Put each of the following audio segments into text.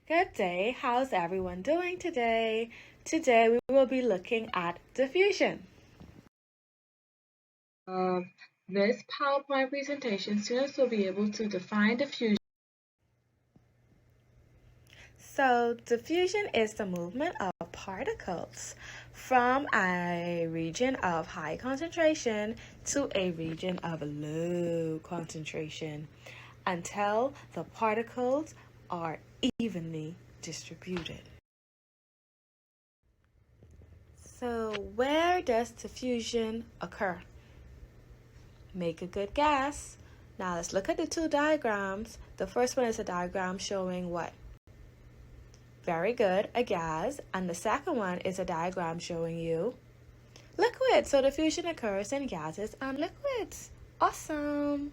Good day. How's everyone doing today? Today we will be looking at diffusion. This PowerPoint presentation, students will be able to define diffusion. So, diffusion is the movement of particles from a region of high concentration to a region of low concentration until the particles are evenly distributed. So, where does diffusion occur? Make a good guess. Now let's look at the two diagrams. The first one is a diagram showing what? Very good, a gas. And the second one is a diagram showing you liquid. So diffusion occurs in gases and liquids. Awesome.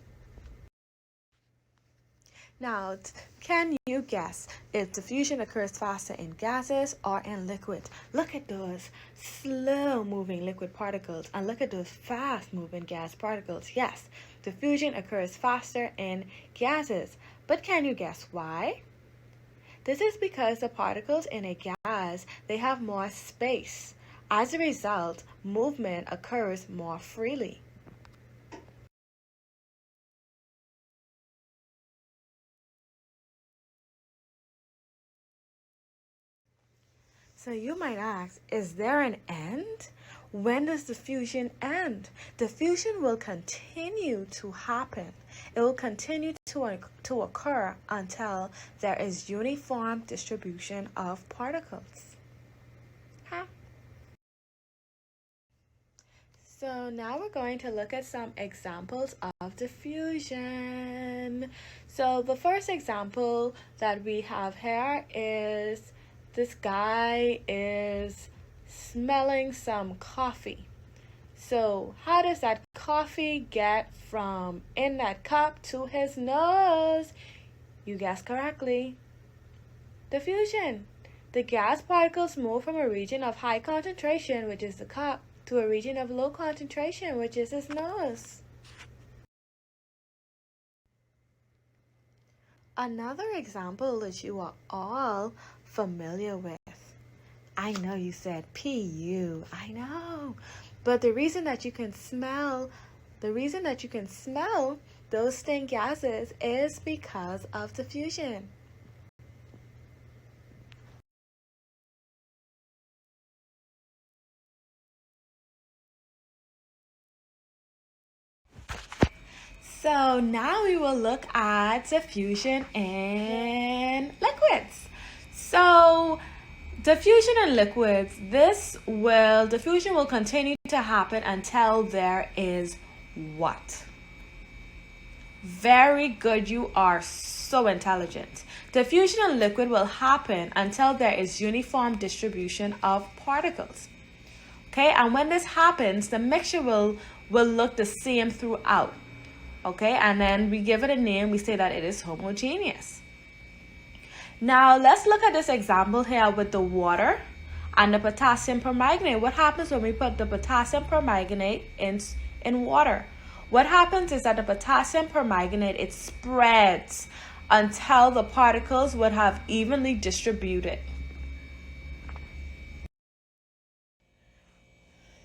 Now, can you guess if diffusion occurs faster in gases or in liquids? Look at those slow-moving liquid particles and look at those fast-moving gas particles. Yes, diffusion occurs faster in gases. But can you guess why? This is because the particles in a gas, they have more space. As a result, movement occurs more freely. So you might ask, is there an end? When does diffusion end? Diffusion will continue to happen. It will continue to occur until there is uniform distribution of particles. Huh? So now we're going to look at some examples of diffusion. So the first example that we have here is this guy is smelling some coffee. So how does that coffee get from in that cup to his nose? You guessed correctly. Diffusion. The gas particles move from a region of high concentration, which is the cup, to a region of low concentration, which is his nose. Another example that you are all familiar with. I know you said PU. I know. But the reason that you can smell those stink gases is because of diffusion. So now we will look at diffusion in liquids. So diffusion in liquids, diffusion will continue to happen until there is what? Very good, you are so intelligent. Diffusion in liquid will happen until there is uniform distribution of particles. Okay, and when this happens, the mixture will look the same throughout. Okay, and then we give it a name, we say that it is homogeneous. Now, let's look at this example here with the water and the potassium permanganate. What happens when we put the potassium permanganate in water? What happens is that the potassium permanganate, it spreads until the particles would have evenly distributed.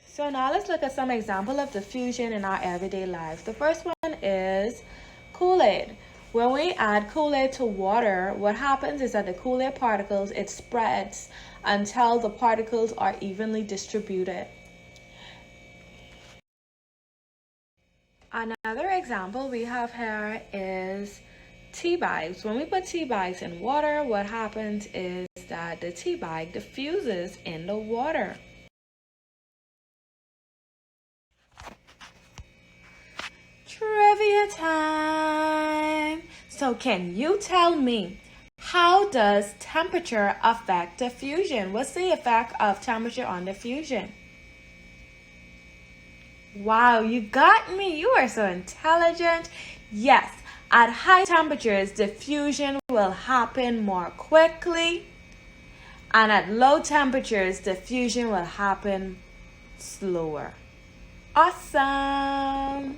So now let's look at some example of diffusion in our everyday life. The first one is Kool-Aid. When we add Kool-Aid to water, what happens is that the Kool-Aid particles, it spreads until the particles are evenly distributed. Another example we have here is tea bags. When we put tea bags in water, what happens is that the tea bag diffuses in the water. Trivia time! So can you tell me, how does temperature affect diffusion? What's the effect of temperature on diffusion? Wow, you got me. You are so intelligent. Yes, at high temperatures, diffusion will happen more quickly. And at low temperatures, diffusion will happen slower. Awesome.